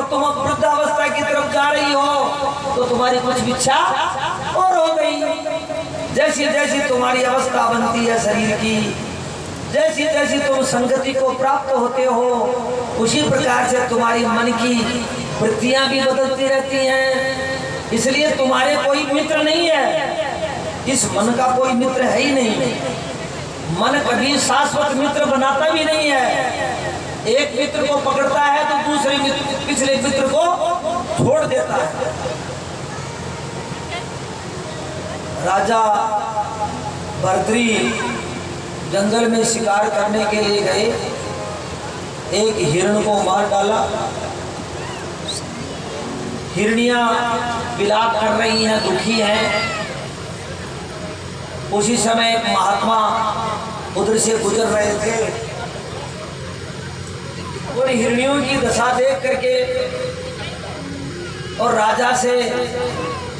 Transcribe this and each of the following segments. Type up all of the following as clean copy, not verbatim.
और तुम अब वृद्धावस्था की तरफ जा रही हो तो तुम्हारी कुछ इच्छा और हो गई। जैसी जैसी तुम्हारी अवस्था बनती है शरीर की, जैसी जैसी तुम संगति को प्राप्त होते हो, उसी प्रकार से तुम्हारी मन की वृत्तियां भी बदलती रहती हैं। इसलिए तुम्हारे कोई मित्र नहीं है, इस मन का कोई मित्र है ही नहीं। मन कभी शाश्वत मित्र बनाता भी नहीं है। एक मित्र को पकड़ता है तो दूसरे पिछले मित्र को छोड़ देता है। राजा भर्तृ जंगल में शिकार करने के लिए गए, एक हिरण को मार डाला। हिरनियां विलाप कर रही हैं, दुखी हैं। उसी समय एक महात्मा उधर से गुजर रहे थे और हिरनियों की दशा देख करके और राजा से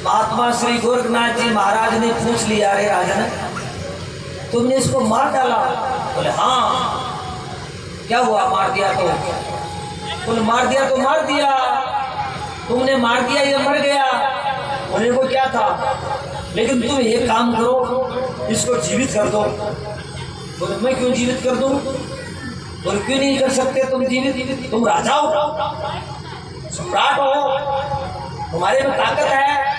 महात्मा श्री गोरखनाथ जी महाराज ने पूछ लिया, अरे राजन तुमने इसको मार डाला? बोले हाँ। क्या हुआ मार दिया तो? बोले मार दिया तो मार दिया, तुमने मार दिया, ये मर गया। बोले वो क्या था, लेकिन तुम एक काम करो, इसको जीवित कर दो। बोले मैं क्यों जीवित कर दूं? बोले क्यों नहीं कर सकते तुम जीवित? तुम राजा हो, सम्राट हो, तुम्हारे में ताकत है,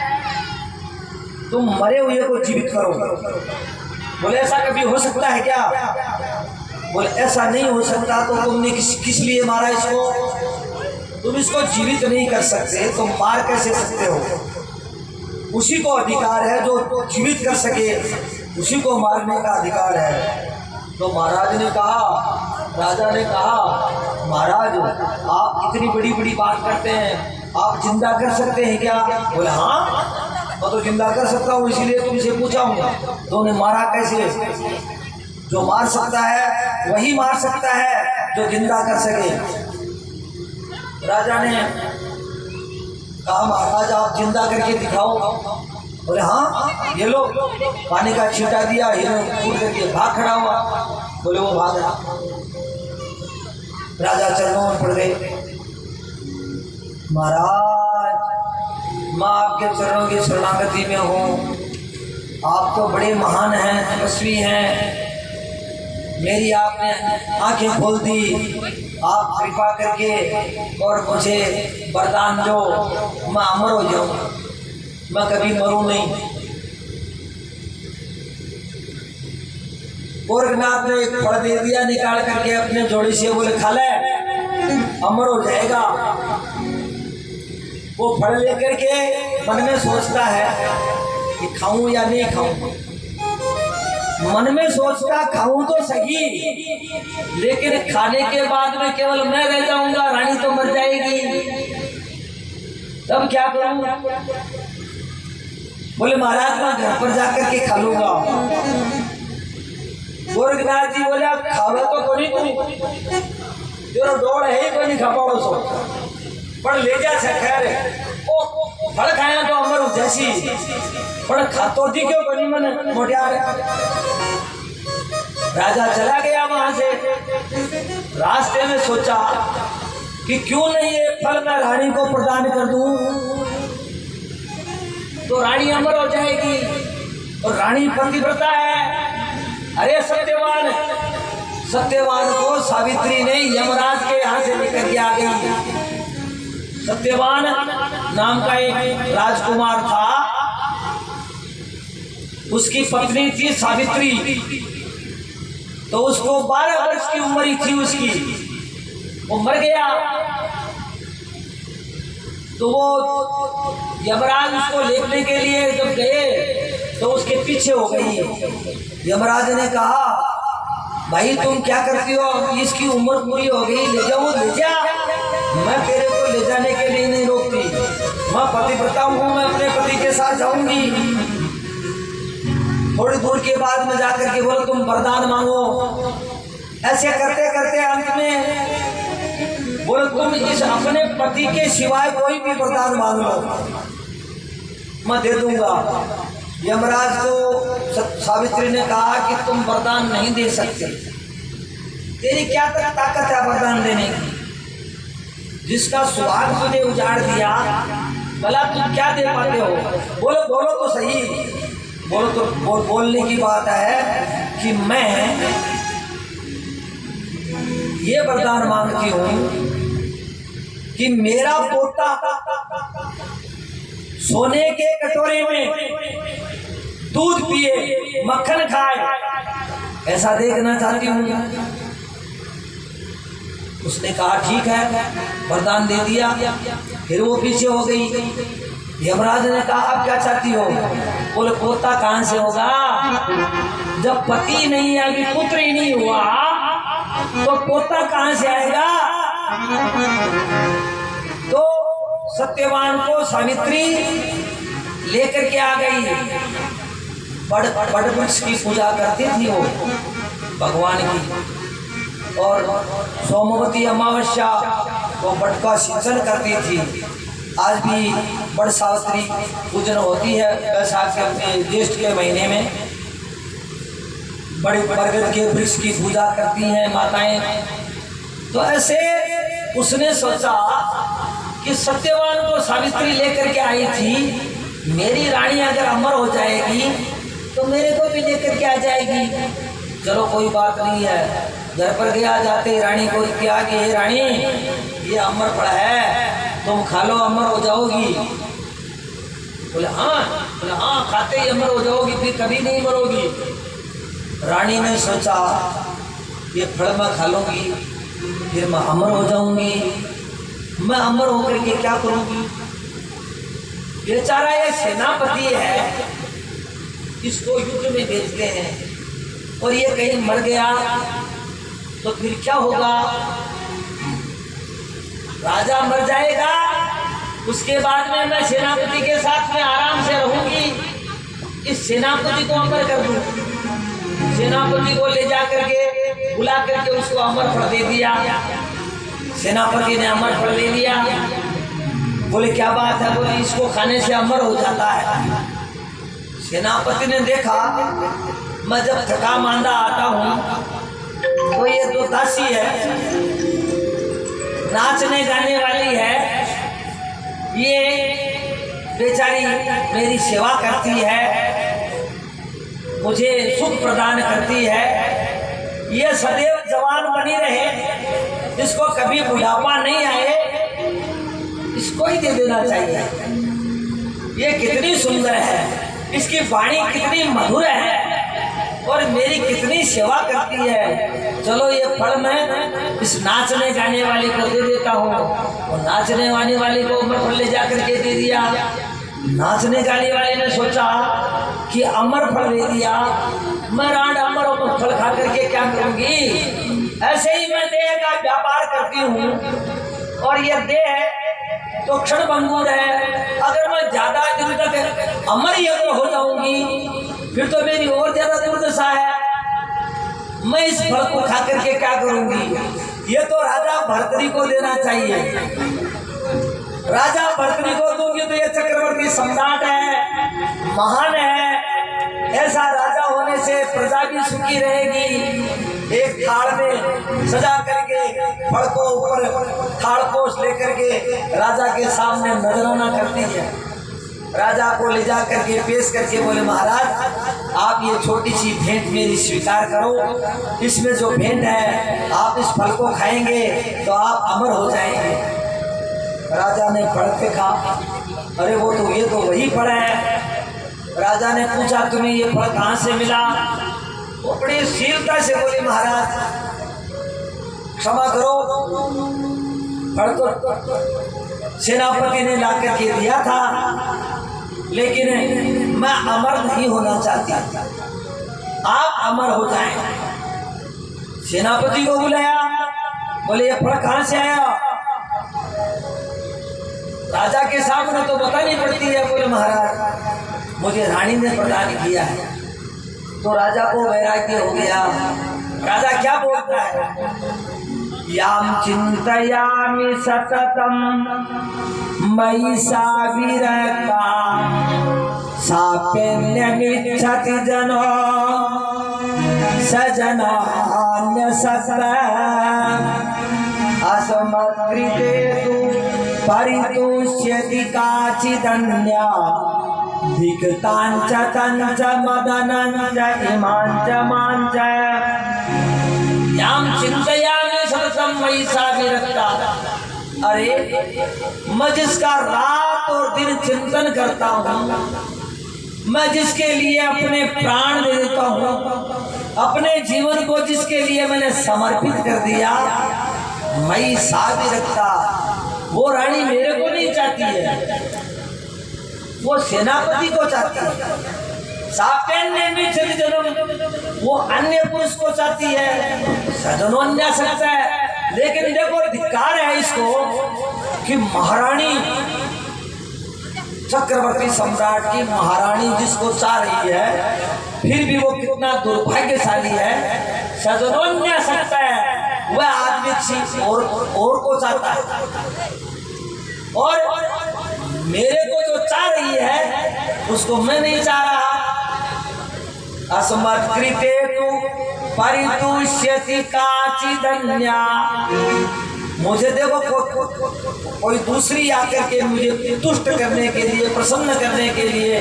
तुम मरे हुए को जीवित करो। बोले ऐसा कभी हो सकता है क्या? बोले ऐसा नहीं हो सकता। तो तुमने किस लिए मारा इसको? तुम इसको जीवित नहीं कर सकते, तुम मार कैसे सकते हो? उसी को अधिकार है जो जीवित कर सके, उसी को मारने का अधिकार है। तो महाराज ने कहा, राजा ने कहा, महाराज आप इतनी बड़ी बड़ी बात करते हैं, आप जिंदा कर सकते हैं क्या? बोले हाँ मैं तो जिंदा कर सकता हूँ, इसीलिए तुमसे पूछा हूँ। तो उन्हें मारा कैसे? जो मार सकता है वही मार सकता है जो जिंदा कर सके। राजा ने कहा, महाराज आप जिंदा करके दिखाओ। बोले हाँ, ये लो। पानी का छींटा दिया, हिरण कूद करके भाग खड़ा हुआ। बोले वो भाग रहा। राजा चरणों में पड़ गए, महाराज मैं आपके चरणों की शरणागति में हूँ, आप तो बड़े महान हैं, तपस्वी हैं, मेरी आपने आंखें खोल दी, आप कृपा करके और मुझे वरदान दो, मैं अमर हो जाऊं, मैं कभी मरूं नहीं। गोरखनाथ ने एक फल दे दिया निकाल करके अपने जोड़ी से, बोले खा ले, अमर हो जाएगा। वो फल लेकर के मन में सोचता है कि खाऊं या नहीं खाऊं। मन में सोचता खाऊं तो सही, लेकिन खाने के बाद में केवल मैं रह जाऊंगा, रानी तो मर जाएगी, तब क्या करूं? बोले महाराज मैं घर पर जाकर के खा लूंगा। गोरखनाथ जी बोले आप खाओ तो कोई तेरा दौड़ है ही कोई नहीं खा पाओ सो, पर ले जा खैर फल खाया तो अमर हो जैसी, पर खातो थी क्यों बनी मन मोटियार। राजा चला गया वहां से। रास्ते में सोचा कि क्यों नहीं ये फल मैं रानी को प्रदान कर दूं, तो रानी अमर हो जाएगी, और रानी पतिव्रता है। अरे सत्यवान, सत्यवान को सावित्री ने यमराज के यहाँ से लेकर के आ गई। सत्यवान नाम का एक राजकुमार था, उसकी पत्नी थी सावित्री, तो उसको 12 वर्ष की उम्र ही थी उसकी, वो मर गया। तो वो यमराज उसको लेने के लिए जब गए तो उसके पीछे हो गई। यमराज ने कहा भाई तुम क्या करती हो, इसकी उम्र पूरी हो गई, ले जाओ ले जा, मैं तेरे को ले जाने के लिए नहीं रोकती, मैं पतिव्रता हूँ, मैं अपने पति के साथ जाऊंगी। थोड़ी दूर के बाद में जाकर के बोलो तुम वरदान मांगो। ऐसे करते करते अंत में बोलो तुम इस अपने पति के सिवाय कोई भी वरदान मांग लो, मैं दे दूंगा। यमराज को सावित्री ने कहा कि तुम वरदान नहीं दे सकते, तेरी क्या ताकत है वरदान देने की। जिसका सुहाग तूने उजाड़ दिया, भला तुम क्या दे पाते हो? बोलो बोलो तो सही, बोलो तो बोलने की बात है कि मैं ये वरदान मांगती हूं कि मेरा पोता सोने के कटोरे में दूध पिए, मक्खन खाए, ऐसा देखना चाहती हूँ। उसने कहा ठीक है, वरदान दे दिया। फिर वो पीछे हो गई। यमराज ने कहा अब क्या चाहती हो? बोले पोता कहाँ से होगा? जब पति नहीं है, अभी पुत्र ही नहीं हुआ, तो पोता कहाँ से आएगा? तो सत्यवान को सावित्री लेकर के आ गई। बड़ वृक्ष की पूजा करती थी वो भगवान की, और सोमवती अमावस्या वो बट का सिंचन करती थी। आज भी बड़ सावित्री पूजन होती है वैशाख के ज्येष्ठ के महीने में। बड़े बरगद के वृक्ष की पूजा करती हैं माताएं। तो ऐसे उसने सोचा कि सत्यवान को सावित्री लेकर के आई थी, मेरी रानी अगर अमर हो जाएगी तो मेरे को भी लेकर के आ जाएगी। चलो कोई बात नहीं है। घर पर गया, जाते रानी को क्या कि हे रानी, ये अमर पड़ा है, तुम खा लो, अमर हो जाओगी। बोले हाँ, खाते ही अमर हो जाओगी, फिर कभी नहीं मरोगी। रानी ने सोचा ये फल मैं खा लूंगी, फिर मैं अमर हो जाऊंगी। मैं अमर होकर के क्या करूंगी? बेचारा ये सेनापति है, इसको युद्ध में भेजते हैं और ये कहीं मर गया तो फिर क्या होगा? राजा मर जाएगा, उसके बाद में मैं सेनापति के साथ में आराम से रहूंगी। इस सेनापति को अमर कर दूं। सेनापति को ले जा करके बुला करके उसको अमर फल दे दिया। सेनापति ने अमर फल ले लिया। बोले क्या बात है? बोले इसको खाने से अमर हो जाता है। सेनापति ने देखा, मैं जब थका मांदा आता हूँ तो ये दो दासी है, नाचने गाने वाली है, ये बेचारी मेरी सेवा करती है, मुझे सुख प्रदान करती है, ये सदैव जवान बनी रहे, इसको कभी बुढ़ापा नहीं आए, इसको ही दे देना चाहिए। ये कितनी सुंदर है, इसकी वाणी कितनी मधुर है और मेरी कितनी सेवा करती है। चलो ये फल मैं इस नाचने गाने वाली को दे देता हूँ। और नाचने वाली को मैं फल ले जाकर के दे दिया। नाचने गाने वाले ने सोचा कि अमर फल दे दिया, मैं राड अमर और फल खा करके क्या करूँगी? ऐसे ही मैं देह का व्यापार करती हूँ और ये देह तो क्षण भंगुर है। अगर मैं ज्यादा दिन तक अमर ही अगर हो जाऊंगी फिर तो मेरी और ज्यादा दुर्दशा है। मैं इस फल को खा करके क्या करूंगी? ये तो राजा भर्तरी को देना चाहिए। राजा भर्तरी को दूंगी तो ये चक्रवर्ती सम्राट है, महान है, ऐसा राजा होने से प्रजा भी सुखी रहेगी। एक थाल में सजा करके फल को ऊपर थाल पोष लेकर के राजा के सामने नजराना करती है। राजा को ले जा करके पेश करके बोले महाराज आप ये छोटी सी भेंट मेरी स्वीकार करो। इसमें जो भेंट है, आप इस फल को खाएंगे तो आप अमर हो जाएंगे। राजा ने फल पे खा, अरे वो तो ये तो वही फल है। राजा ने पूछा तुम्हें ये फल कहाँ से मिला? वो बड़ी शीलता से बोले महाराज क्षमा करो, फल तो सेनापति ने ला करके दिया था, लेकिन मैं अमर नहीं होना चाहती, आप अमर हो जाएं। सेनापति को बुलाया, बोले ये फल कहाँ से आया? राजा के सामने तो बतानी पड़ती है। बोले महाराज मुझे रानी ने प्रदान किया है। तो राजा को वैराग्य हो गया। राजा क्या बोलता है? याम चिंतयामि सततम मयि सा विरक्ता सापेन्यमिच्छति जनो सजनान्य सत्ता अस्मत्कृते तु परितुष्यति काचिदन्या धिक्तांच तंच मदनंच इमांच मांच याम चिंतयामि सततं मयि सा विरक्ता। अरे मैं जिसका रात और दिन चिंतन करता हूँ, मैं जिसके लिए अपने प्राण दे देता हूँ, अपने जीवन को जिसके लिए मैंने समर्पित कर दिया, मई सा विरक्ता, वो रानी मेरे को नहीं चाहती है, वो सेनापति को चाहती है। वो अन्य पुरुष को चाहती है, सजनोन्या सकता है। लेकिन देखो धिक्कार है इसको कि महारानी, चक्रवर्ती सम्राट की महारानी जिसको चाह रही है, फिर भी वो कितना दुर्भाग्यशाली है। सजनोन्या सकता है, वह आदमी किसी और को चाहता है, और मेरे को जो चाह रही है उसको मैं नहीं चाह रहा। अस्मत्कृते तु परितुष्यति काचिदन्या। मुझे देखो कोई दूसरी आकर के मुझे तुष्ट करने के लिए, प्रसन्न करने के लिए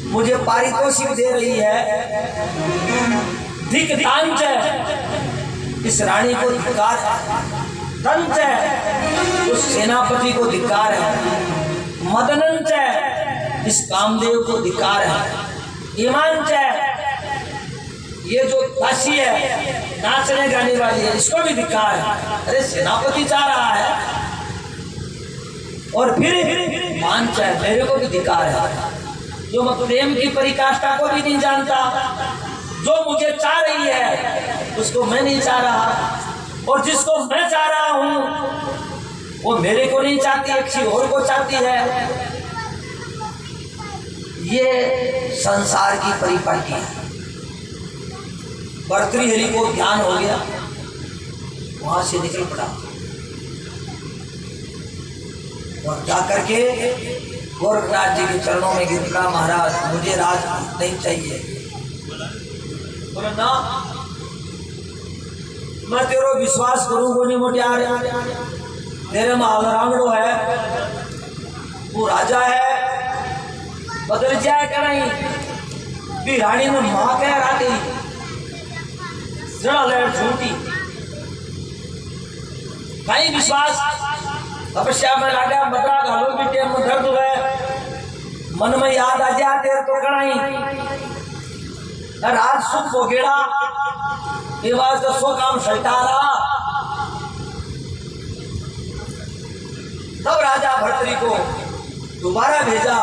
मुझे पारितोषिक दे रही है। धिक्तांच, इस रानी को धिक्कार है। तंच, उस सेनापति को धिक्कार है। मदनंच, इस कामदेव को धिक्कार है। ईमांच, ये जो दासी है, नाचने गाने वाली है, इसको भी धिक्कार है। अरे सेनापति चाह रहा है, और फिर मांच है, मेरे को भी धिक्कार है। जो मैं प्रेम की परिकाष्ठा को भी नहीं जानता, जो मुझे चाह रही है उसको मैं नहीं चाह रहा, और जिसको मैं चाह रहा हूं वो मेरे को नहीं चाहती, किसी और को चाहती है। ये संसार की परिपाटी है। भर्तृहरि को ज्ञान हो गया, वहां से निकल पड़ा और जाकर के गोरखनाथ जी के चरणों में गिर पड़ा। महाराज मुझे राज नहीं चाहिए। बोले ना, मैं तेरो विश्वास करूंगा नहीं मोटियार, तेरे में आंगड़ो है, तू राजा है, बदल जाए क्या नहीं। भी रानी में माँ कह रहा गई झूठी कहीं विश्वास तपस्या में लगा, बदला घालो भी टेम में दर्द है, मन में याद आ जा देर तो कड़ाई रात सुख हो गेड़ा, ये बात का सो काम सल्टा रहा। तब राजा भर्तरी को दोबारा भेजा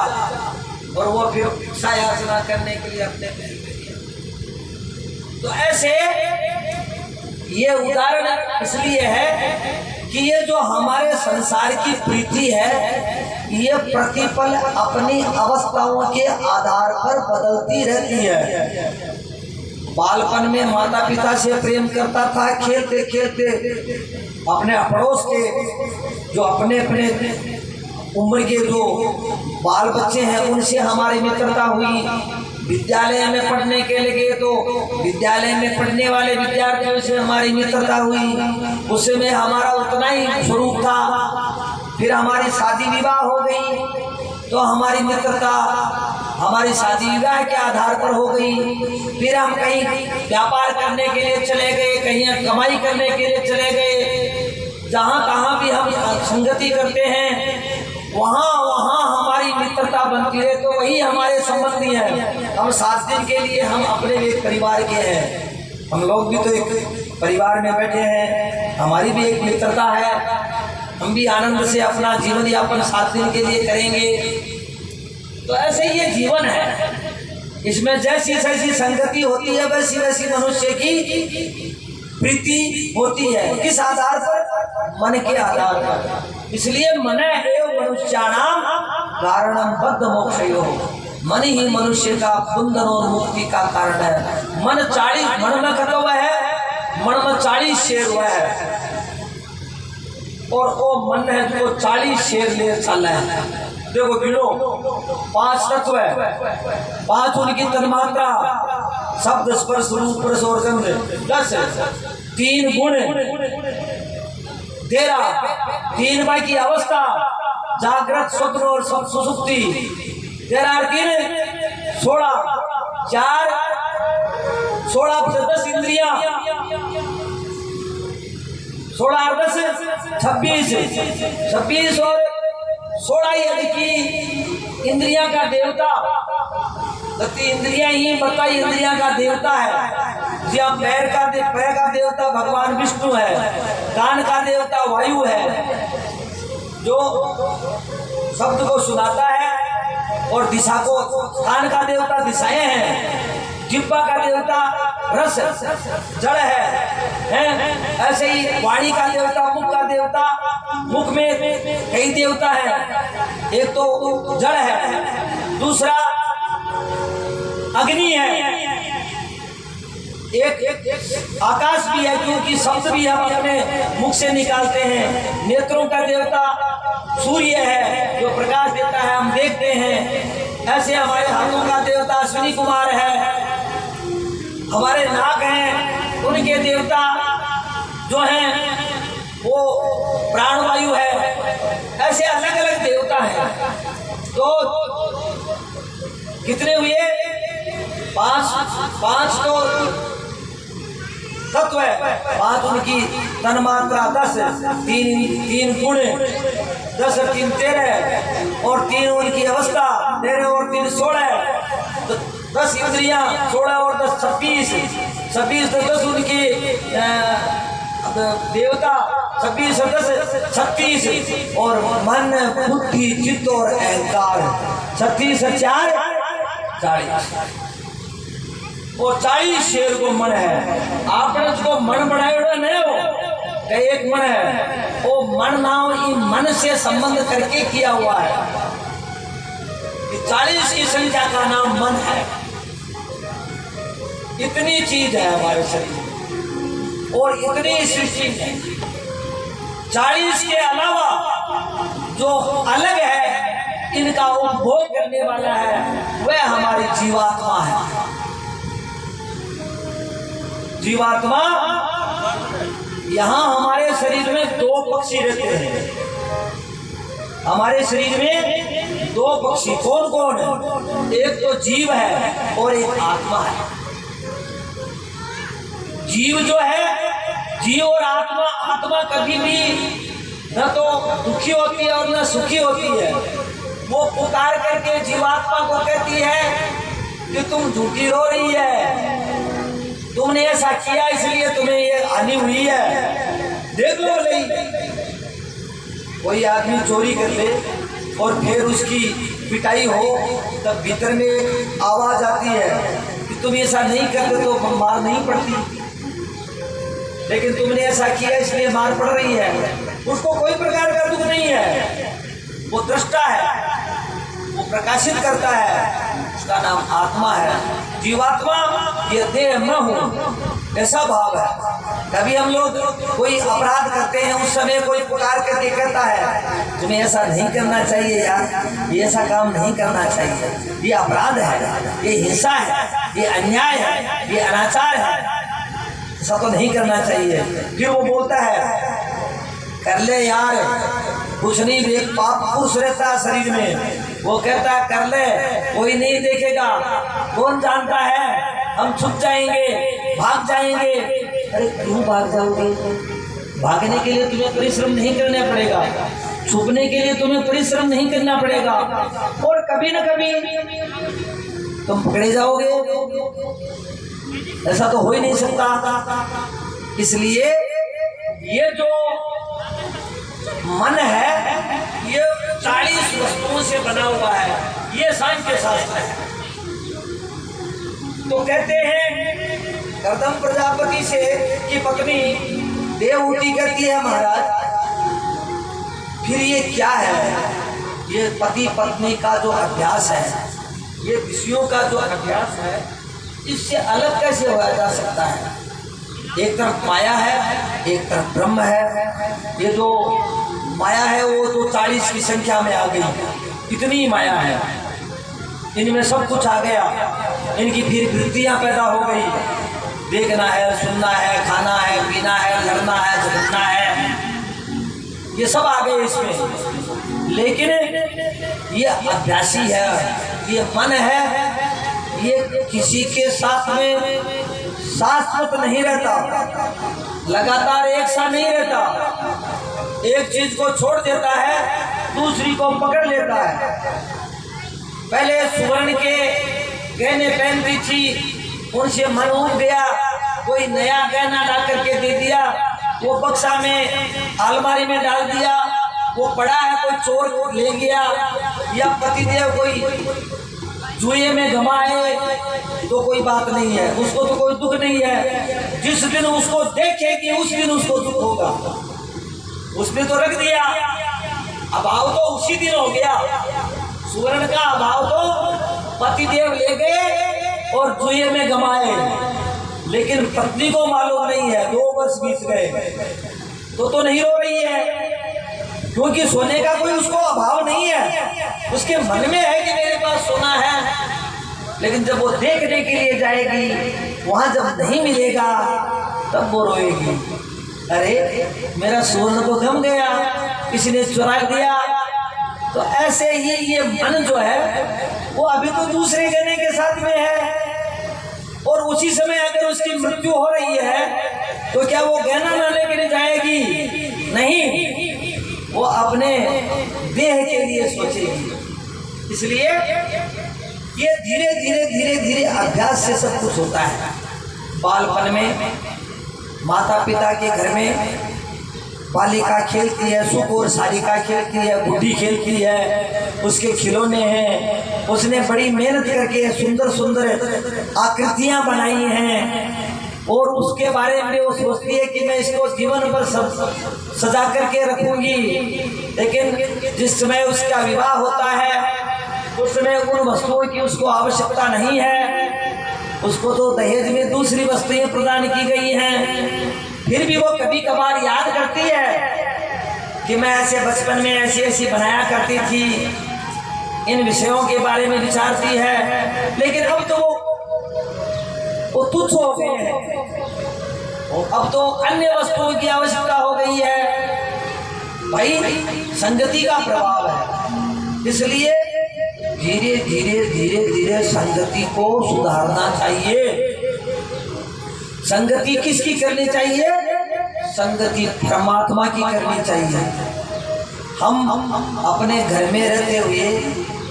और वो फिर भिक्षा याचना करने के लिए अपने महल में गया। तो ऐसे ये उदाहरण इसलिए है कि ये जो हमारे संसार की प्रीति है, ये प्रतिपल अपनी अवस्थाओं के आधार पर बदलती रहती है। बालपन में माता पिता से प्रेम करता था, खेलते खेलते अपने पड़ोस के जो अपने अपने उम्र के जो बाल बच्चे हैं उनसे हमारी मित्रता हुई। विद्यालय में पढ़ने के लिए तो विद्यालय में पढ़ने वाले विद्यार्थियों से हमारी मित्रता हुई, उसमें हमारा उतना ही स्वरूप था। फिर हमारी शादी विवाह हो गई तो हमारी मित्रता हमारी शादी विवाह के आधार पर हो गई। फिर हम कहीं व्यापार करने के लिए चले गए, कहीं कमाई करने के लिए चले गए, जहाँ कहाँ भी हम संगति करते हैं वहाँ वहाँ हमारी मित्रता बनती है। तो वही हमारे संबंधी हैं। हम 7 दिन के लिए हम अपने एक परिवार के हैं, हम लोग भी तो एक परिवार में बैठे हैं, हमारी भी एक मित्रता है। हम भी आनंद से अपना जीवन यापन 7 दिन के लिए करेंगे। तो ऐसे ये जीवन है, इसमें जैसी जैसी संगति होती है वैसी वैसी मनुष्य की प्रीति होती है। किस आधार पर? मन के आधार पर। इसलिए मन एव मनुष्याणाम कारणम बद्ध मोक्षयो। मन ही मनुष्य का बंधन और मुक्ति का कारण है। मन 40 मन में कटा हुआ है, मन में 40 शेर हुआ है, और वो मन है जो 40 शेर ले चल है। देखो गिनो, 5 तत्व है, 5 उनकी तन्मात्रा, शब्द स्पर्श रूप रस और गंध, 10 3 गुण, 13 तीन की अवस्था, जागृत, स्वप्न और सुसुप्ति। देयर आर 16 4 16 10 इंद्रियां, 16 और 10 26 और 16 यदि की इंद्रियां का देवता, गति इंद्रियां ही 22 इंद्रियां का देवता है। जहाँ पैर का देवता भगवान विष्णु है, कान का देवता वायु है जो शब्द को सुनाता है और दिशा को, कान का देवता दिशाएं हैं, जिह्वा का देवता रस जड़ है। ऐसे ही वाणी का देवता, मुख का देवता, मुख में कई देवता है, एक तो जड़ है, दूसरा अग्नि है, एक आकाश भी है क्योंकि शब्द भी हम अपने मुख से निकालते हैं। नेत्रों का देवता सूर्य है जो प्रकाश देता है, हम देखते हैं। ऐसे हमारे हाथों का देवता अश्विनी कुमार है, हमारे नाक हैं उनके देवता जो हैं वो प्राणवायु है। ऐसे अलग अलग देवता हैं। तो कितने हुए? 5 तो तत्व है, 5 उनकी तन्मात्रा 10, 3 गुण, 10 और 3 13 और 3 उनकी अवस्था, 13 और 3 16, तो 10 इंद्रियां, 16 और 10 26 तो 10 उनकी देवता, 26 और 10 36 और मन, बुद्धि, चित्त और अहंकार, 36 और 4 40 और 40 शेर को मन है। आपने उसको मन बनाया नहीं हो, एक मन है वो मन नाम ही मन से संबंध करके किया हुआ है। 40 की संख्या का नाम मन है। इतनी चीज है हमारे शरीर और इतनी सृष्टि है। 40 के अलावा जो अलग है, इनका उपभोग करने वाला है, वह हमारी जीवात्मा है। जीवात्मा, यहाँ हमारे शरीर में 2 पक्षी रहते हैं। हमारे शरीर में 2 पक्षी कौन कौन है? एक तो जीव है और एक आत्मा है। जीव जो है, जीव और आत्मा, आत्मा कभी भी न तो दुखी होती है और न सुखी होती है। वो पुकार करके जीवात्मा को कहती है कि तुम झूठी रो रही है, तुमने ऐसा किया इसलिए तुम्हें ये हानि हुई है, देख लो। नहीं, कोई आदमी चोरी कर ले और फिर उसकी पिटाई हो, तब भीतर में आवाज आती है कि तुम ऐसा नहीं करते तो मार नहीं पड़ती, लेकिन तुमने ऐसा किया इसलिए मार पड़ रही है। उसको कोई प्रकार का दुख नहीं है, वो दृष्टा है, वो प्रकाशित करता है, उसका नाम आत्मा है। जीवात्मा ये देह मैं हूँ, ऐसा भाव है। कभी हम लोग कोई अपराध करते हैं, उस समय कोई पुकार करके कहता है तुम्हें ऐसा नहीं करना चाहिए यार, ये ऐसा काम नहीं करना चाहिए, ये अपराध है, ये हिंसा है, ये अन्याय है, ये अनाचार है, ऐसा तो नहीं करना चाहिए। फिर वो बोलता है कर ले यार, कुछ नहीं, एक पाप पुरुष रहता है शरीर में, वो कहता है कर ले, कोई नहीं देखेगा, कौन जानता है, हम छुप जाएंगे, भाग जाएंगे। अरे क्यों भाग जाओगे? भागने के लिए तुम्हें परिश्रम नहीं करना पड़ेगा, छुपने के लिए तुम्हें परिश्रम नहीं करना पड़ेगा, और कभी न कभी तुम पकड़े जाओगे। ऐसा तो हो ही नहीं सकता। इसलिए ये जो मन है ये 40 वस्तुओं से बना हुआ है, ये सांख्य शास्त्र है। तो कहते हैं कर्दम प्रजापति से की पत्नी देवहूति कहती है महाराज फिर ये क्या है? ये पति पत्नी का जो अभ्यास है, ये विषयों का जो अभ्यास है, इससे अलग कैसे होया जा सकता है? एक तरफ माया है, एक तरफ ब्रह्म है। ये जो माया है वो तो 40 की संख्या में आ गई, इतनी माया है, इनमें सब कुछ आ गया। इनकी फिर वृत्तियाँ पैदा हो गई, देखना है, सुनना है, खाना है, पीना है, लड़ना है, झगड़ना है, ये सब आ गए इसमें। लेकिन ये अभ्यासी है, ये मन है, ये किसी के साथ में शाश्वत नहीं रहता, लगातार एक सा नहीं रहता। एक चीज को छोड़ देता है, दूसरी को पकड़ लेता है। पहले सुवर्ण के गहने पहनती थी, उनसे मन उठ गया, कोई नया गहना ला करके दे दिया, वो बक्सा में अलमारी में डाल दिया, वो पड़ा है, कोई चोर ले गया, या पतिदेव कोई जुए में गमाए तो कोई बात नहीं है, उसको तो कोई दुख नहीं है। जिस दिन उसको देखेगी उस दिन उसको दुख होगा। उसने तो रख दिया, अभाव तो उसी दिन हो गया। सुवर्ण का अभाव तो पतिदेव ले गए और जुए में गमाए, लेकिन पत्नी को मालूम नहीं है। 2 वर्ष बीत गए तो नहीं रो रही है, क्योंकि सोने का कोई उसको अभाव नहीं है। उसके मन में है कि मेरे पास सोना है, लेकिन जब वो देखने के लिए जाएगी, वहां जब नहीं मिलेगा तब वो रोएगी, अरे मेरा स्वर्ण तो गम गया, किसी ने चुरा दिया। तो ऐसे ही ये मन जो है वो अभी तो दूसरे गहने के साथ में है, और उसी समय अगर उसकी मृत्यु हो रही है तो क्या वो गहना ना लेकर जाएगी? नहीं, वो अपने देह के लिए सोचेगी। इसलिए ये धीरे धीरे धीरे धीरे अभ्यास से सब कुछ होता है। बालपन में माता पिता के घर में बालिका खेलती है, सुख और सारिका खेलती है, गुड्डी खेलती है, उसके खिलौने हैं, उसने बड़ी मेहनत करके सुंदर सुंदर आकृतियां बनाई हैं, और उसके बारे में वो सोचती है कि मैं इसको जीवन भर सजा करके रखूंगी। लेकिन जिस समय उसका विवाह होता है उस समय उन वस्तुओं की उसको आवश्यकता नहीं है, उसको तो दहेज में दूसरी वस्तुएं प्रदान की गई हैं। फिर भी वो कभी कभार याद करती है कि मैं ऐसे बचपन में ऐसी ऐसी बनाया करती थी, इन विषयों के बारे में विचारती है। लेकिन अब तो वो तुच्छ हो गए हैं, अब तो अन्य वस्तुओं की आवश्यकता हो गई है। भाई संगति का प्रभाव है, इसलिए धीरे धीरे धीरे धीरे संगति को सुधारना चाहिए। संगति किसकी करनी चाहिए? संगति परमात्मा की करनी चाहिए। हम अपने घर में रहते हुए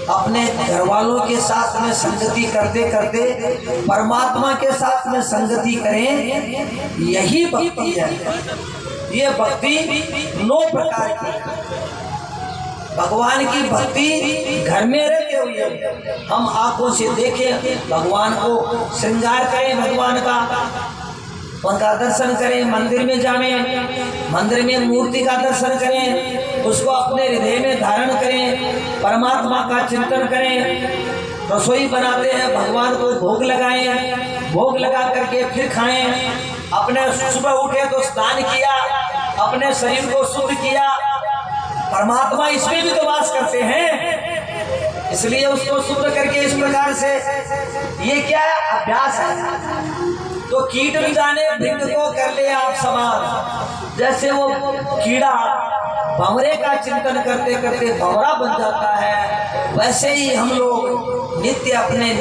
अपने घर वालों के साथ में संगति करते करते परमात्मा के साथ में संगति करें, यही भक्ति है। ये भक्ति 9 प्रकार की। भगवान की भक्ति घर में रहते हुए हम आंखों से देखें भगवान को, श्रृंगार करें भगवान का, उनका दर्शन करें, मंदिर में जाएं, मंदिर में मूर्ति का दर्शन करें, उसको अपने हृदय में धारण करें, परमात्मा का चिंतन करें। रसोई बनाते हैं, भगवान को भोग लगाएं, भोग लगा करके फिर खाएं। अपने सुबह उठे तो स्नान किया, अपने शरीर को शुद्ध किया। परमात्मा इसमें भी तो वास करते हैं, इसलिए उसको शुद्ध करके इस प्रकार से, ये क्या अभ्यास है। तो कीट भी जाने भृंग को कर ले आप समान, जैसे वो कीड़ा भंवरे का चिंतन करते करते भंवरा बन जाता है, वैसे ही हम लोग नित्य अपने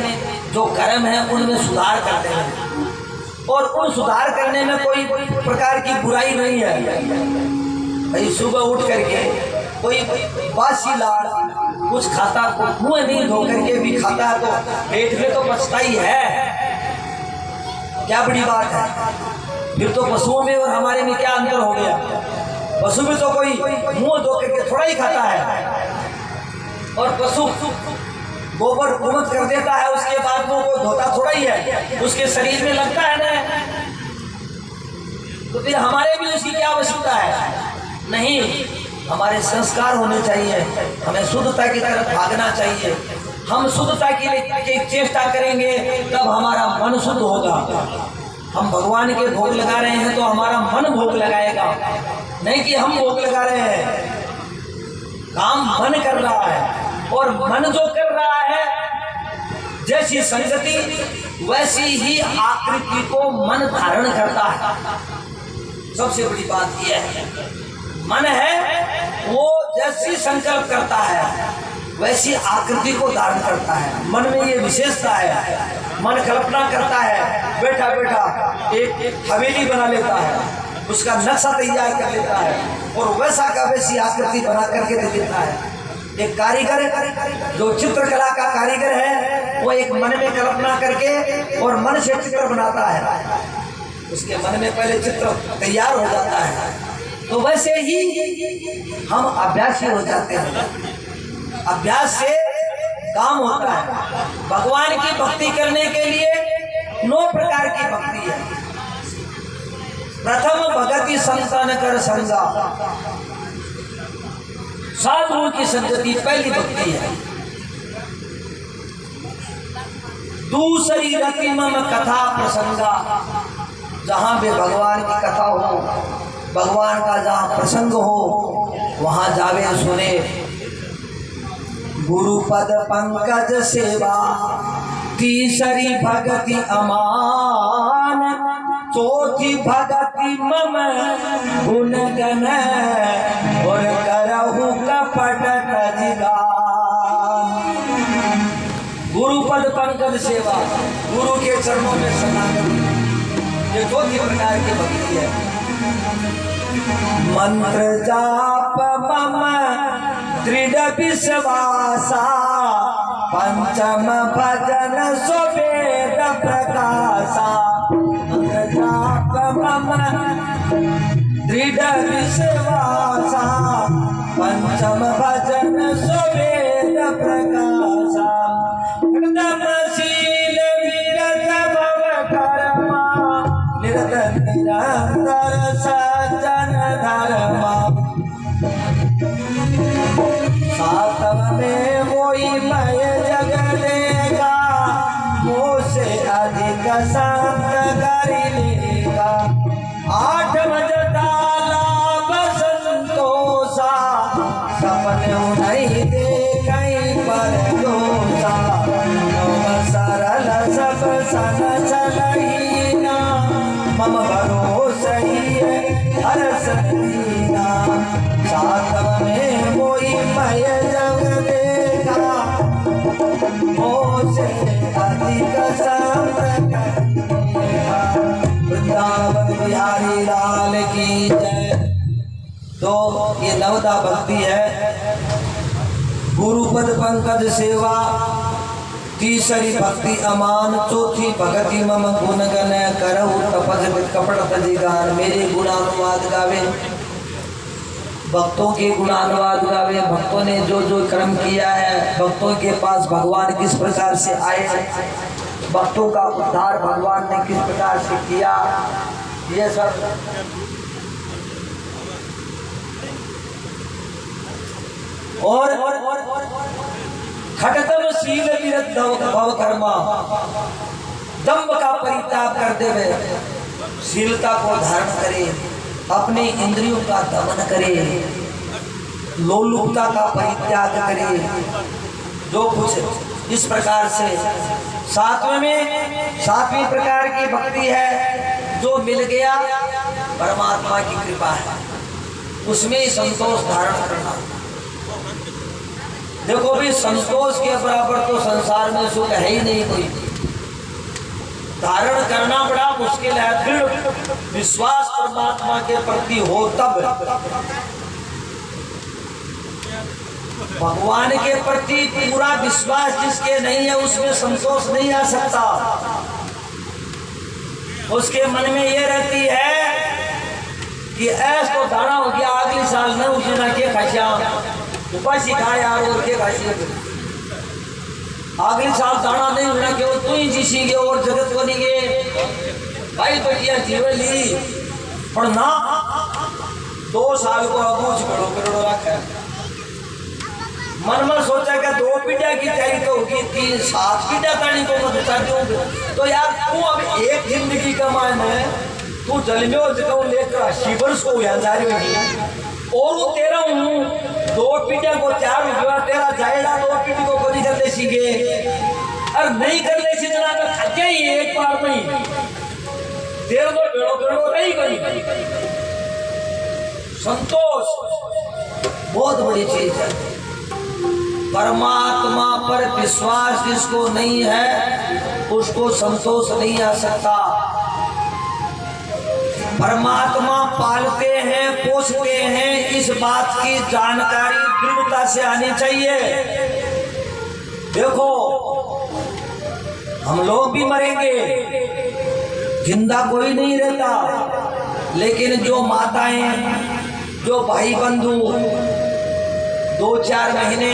जो कर्म है उनमें सुधार करते हैं। और उन सुधार करने में कोई प्रकार की बुराई नहीं है। भाई सुबह उठ करके कोई बासी लाड़ कुछ खाता, मुँह नहीं धो करके भी खाता है तो पेट में तो बचता ही है, क्या बड़ी बात है। फिर तो पशुओं में और हमारे में क्या अंतर हो गया? पशु भी तो कोई मुंह धो करके थोड़ा ही खाता है, और पशु गोबर गोमत कर देता है, उसके बाद वो कोई धोता थोड़ा ही है, उसके शरीर में लगता है ना। तो फिर हमारे भी उसकी क्या आवश्यकता है? नहीं, हमारे संस्कार होने चाहिए, हमें शुद्धता की तरफ भागना चाहिए। हम शुद्धता की चेष्टा करेंगे तब हमारा मन शुद्ध होगा। हम भगवान के भोग लगा रहे हैं तो हमारा मन भोग लगाएगा, नहीं कि हम भोग लगा रहे हैं। काम मन कर रहा है, और मन जो कर रहा है, जैसी संगति वैसी ही आकृति को मन धारण करता है। सबसे बड़ी बात यह है, मन है जैसी संकल्प करता है वैसी आकृति को धारण करता है। मन में ये विशेषता है, मन कल्पना करता है, बैठा बैठा एक हवेली बना लेता है, उसका नक्शा तैयार कर लेता है और वैसा का वैसी आकृति बना करके दे देता है। एक कारीगर जो चित्रकला का कारीगर है वो एक मन में कल्पना करके और मन से चित्र बनाता है, उसके मन में पहले चित्र तैयार हो जाता है। तो वैसे ही हम अभ्यासी हो जाते हैं, अभ्यास से काम होता है। भगवान की भक्ति करने के लिए 9 प्रकार की भक्ति है। प्रथम भगति संतन कर संगा, साधुओं की संगति पहली भक्ति है। दूसरी रति मम कथा प्रसंगा, जहां भी भगवान की कथा हो, भगवान का जहां प्रसंग हो वहां जावे सुने। गुरुपद पंकज सेवा, तीसरी भगति अमान, चौथी भगति मम गुण गण, और करहु कपट तजिगान। गुरुपद पंकज सेवा, गुरु के चरणों में शरणागति, ये 2 प्रकार की भक्ति है। मंत्र जाप मम दृढ़ विश्वासा, पंचम भजन सुवेद प्रकाशा। मंत्र जाप मम दृढ़ विश्वासा, पंचम भजन सुवेद प्रकाशा। हृदयशील विरत भव कर्मा, निरत निरंतर सज्जन धर्मा। सातव में वही मय जग लेगा, मोसे अधिक संत करि लेगा। आठम जटाला बसंतोषा, सपने नहीं देखई पर दोषा। नव सरल सब सन चलहीना, मम भरोसा ही है हर सकीना। सातव में वही मय जग देखा, मोसे अधिक संत करि लेगा। वृंदावन बिहारी लाल की जय। तो ये 9दा भक्ति है। गुरुपद पंकज सेवा, तीसरी भक्ति अमान, चौथी भगति मम गुण गण, करहु तपस कपट तजिगान। मेरे गुणानुवाद गावे, भक्तों के गुणानुवाद गावे। भक्तों ने जो जो कर्म किया है, भक्तों के पास भगवान किस प्रकार से आए, भक्तों का उद्धार भगवान ने किस प्रकार से किया, ये सब और खटतम शील विरत भव कर्मा, दम्भ का परित्याग करते हुए शीलता को धारण करे, अपने इंद्रियों का दमन करे, लोलुपता का परित्याग करे। जो कुछ इस प्रकार से 7वीं प्रकार की भक्ति है, जो मिल गया परमात्मा की कृपा है, उसमें संतोष धारण करना। देखो भी संतोष के बराबर तो संसार में सुख है ही नहीं कोई। धारण करना बड़ा मुश्किल है। दृढ़ विश्वास परमात्मा के प्रति हो तब। भगवान के प्रति पूरा विश्वास जिसके नहीं है उसमें संतोष नहीं आ सकता। उसके मन में ये रहती है कि ऐसा तो दाना हो गया, अगले साल न उसे ना के खासिया उपासी खा यार, और के खासिया अगले साल दाना नहीं होना केवल तू ही जीसीगे और जगत को नहीं गे भाई। तो किया जीवन ली पर ना 2 साल को अबूझ करो रखा। मन में सोचा कि 2 पीढ़िया की चाहिए तो होगी, 3-7 पीढ़िया करनी को मैं बता दूँ। तो यार तू अब एक जिंदगी कमाए में तू जलमें जगह लेकर 80 वर्ष को जा रही होगी और वो तेरा हूँ 2 पीढ़िया को 4 हुआ, तेरा जाएगा 2 पीढ़ी को कोई कर ले सीखे और नहीं कर ले सीखना तो खच्चे ही एक बार में तेरा तो बेड़ो रही गई। संतोष बहुत बड़ी चीज है। परमात्मा पर विश्वास जिसको नहीं है उसको संतोष नहीं आ सकता। परमात्मा पालते हैं, पोषते हैं, इस बात की जानकारी दृढ़ता से आनी चाहिए। देखो, हम लोग भी मरेंगे, जिंदा कोई नहीं रहता, लेकिन जो माताएं, जो भाई बंधु 2-4 महीने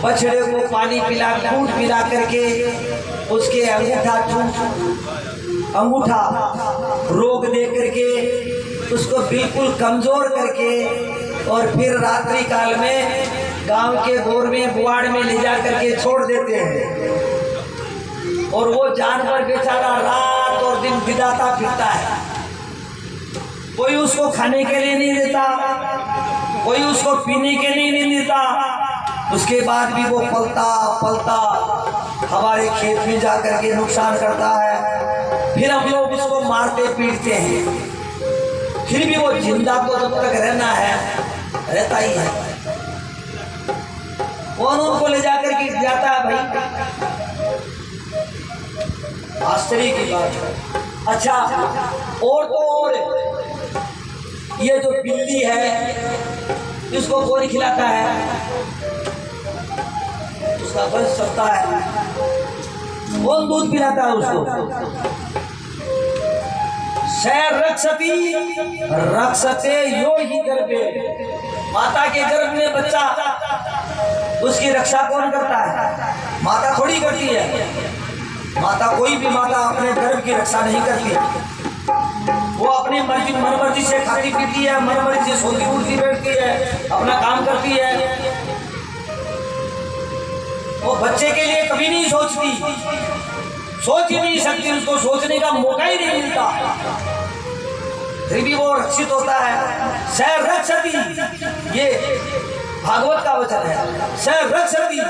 बछड़े को पानी पिला, दूध पिला करके उसके अंगूठा रोक दे करके उसको बिल्कुल कमजोर करके और फिर रात्रि काल में गांव के गोर में बुआड़ में ले जा करके छोड़ देते हैं, और वो जानवर बेचारा रात और दिन बिताता फिरता है। कोई उसको खाने के लिए नहीं देता, कोई उसको पीने के लिए नहीं देता। उसके बाद भी वो पलता पलता हमारे खेत में जा करके नुकसान करता है। फिर हम लोग उसको मारते पीटते हैं, फिर भी वो जिंदा तो जब तक रहना है रहता ही है। कौन उनको ले जाकर के जाता है भाई? आश्चर्य की बात है। अच्छा, और तो और ये जो बिल्ली है इसको कौन खिलाता है? उसका वंश चलता है, कौन दूध पिलाता है उसको? शैर रक्षती रक्षते यो ही गर्भे, माता के गर्भ में बच्चा, उसकी रक्षा कौन करता है? माता थोड़ी करती है। माता, कोई भी माता अपने गर्भ की रक्षा नहीं करती। वो अपनी मर्जी मनमर्जी से खाती पीती है, मनमर्जी से सोती उठती बैठती है, अपना काम करती है। वो बच्चे के लिए कभी नहीं सोचती, सोच ही नहीं सकती, उसको सोचने का मौका ही नहीं मिलता, फिर भी वो रक्षित होता है। सैर रक्षती, ये भागवत का वचन है। सैर रक्षती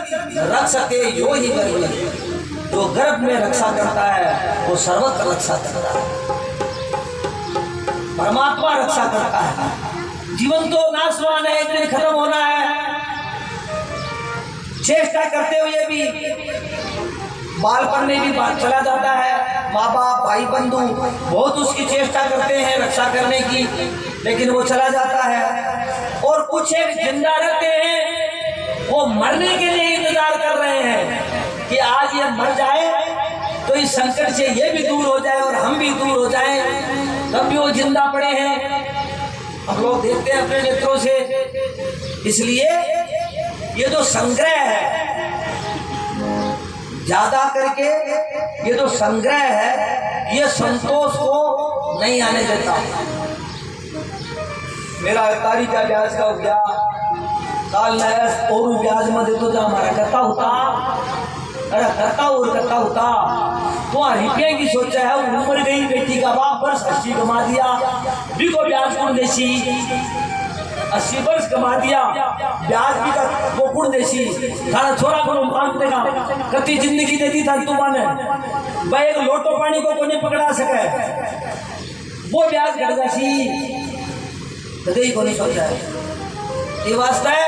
रक्षते यो ही गर्भ, जो गर्भ में रक्षा करता है वो सर्वत्र रक्षा करता है। परमात्मा रक्षा करता है। जीवन तो नाशवान है, एक दिन खत्म होना है। चेष्टा करते हुए भी बालपन में भी बात चला जाता है। माँ बाप, भाई बंधु बहुत उसकी चेष्टा करते हैं रक्षा करने की, लेकिन वो चला जाता है। और कुछ एक जिंदा रहते हैं, वो मरने के लिए इंतजार कर रहे हैं कि आज ये मर जाए तो इस संकट से ये भी दूर हो जाए और हम भी दूर हो जाए, तब भी वो जिंदा पड़े हैं। हम लोग देखते हैं अपने नेत्रों से। इसलिए ये जो संग्रह है, ज्यादा करके ये जो संग्रह है, ये संतोष को नहीं आने देता। मेरा 41 का ब्याज का हो गया, काल नया और ब्याज में दे तो जा हमारा करता होता, अरे करता होता तो रुपये की सोचा है। उम्र गई बेटी का बाप वर्ष 80 कमा दिया, भी को ब्याज कौन देसी 80 वर्ष कमा दिया, ब्याज भी का वो कुण देसी थारा छोरा को मान देगा। कति जिंदगी दे दी था तुमने भाई, एक लोटो पानी को कोने पकड़ा सके, वो ब्याज घट जासी कदे को नहीं सोचा है। ये वास्ते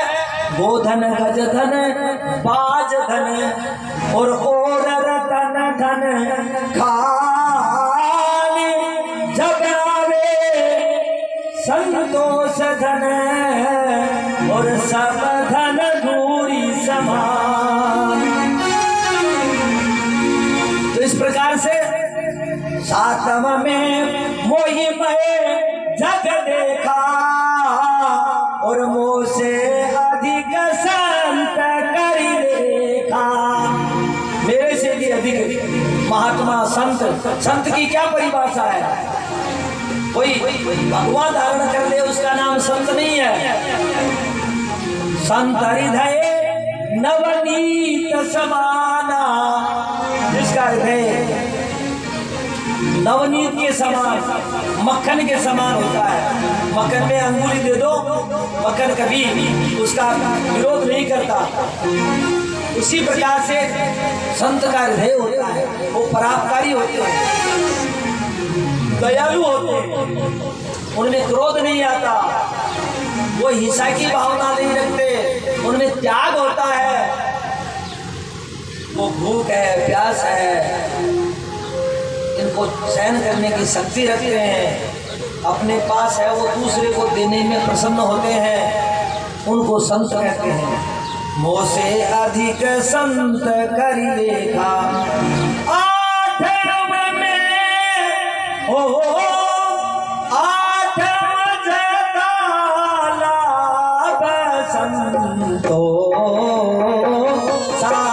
गोधन गज धन बाज धन और रतन धन खाने, जब आवे संतोष धन और सब धन धूरी समान। तो इस प्रकार से सातम में मोहि में जग देखा और मोह से अधिक संत करी देखा। मेरे से भी अधिक महात्मा संत, संत की क्या परिभाषा है? कोई भगवान धारण कर ले उसका नाम संत नहीं है। संत हृदय नवनीत समाना, जिसका हृदय नवनीत के समान, मक्खन के समान होता है। मक्खन में अंगुली दे दो, मक्खन कभी उसका विरोध नहीं करता। उसी प्रकार से संत का हृदय होता है, वो परापकारी होते हैं, दयालु होते हैं, उनमें क्रोध नहीं आता, वो हिंसा की भावना नहीं रखते, उनमें त्याग होता है। वो भूख है, प्यास है, इनको सहन करने की शक्ति रखते हैं, अपने पास है वो दूसरे को देने में प्रसन्न होते हैं, उनको संत कहते हैं। मोह से अधिक संत कर लेखा आठम में हो, आठम जताला बसंतो सारा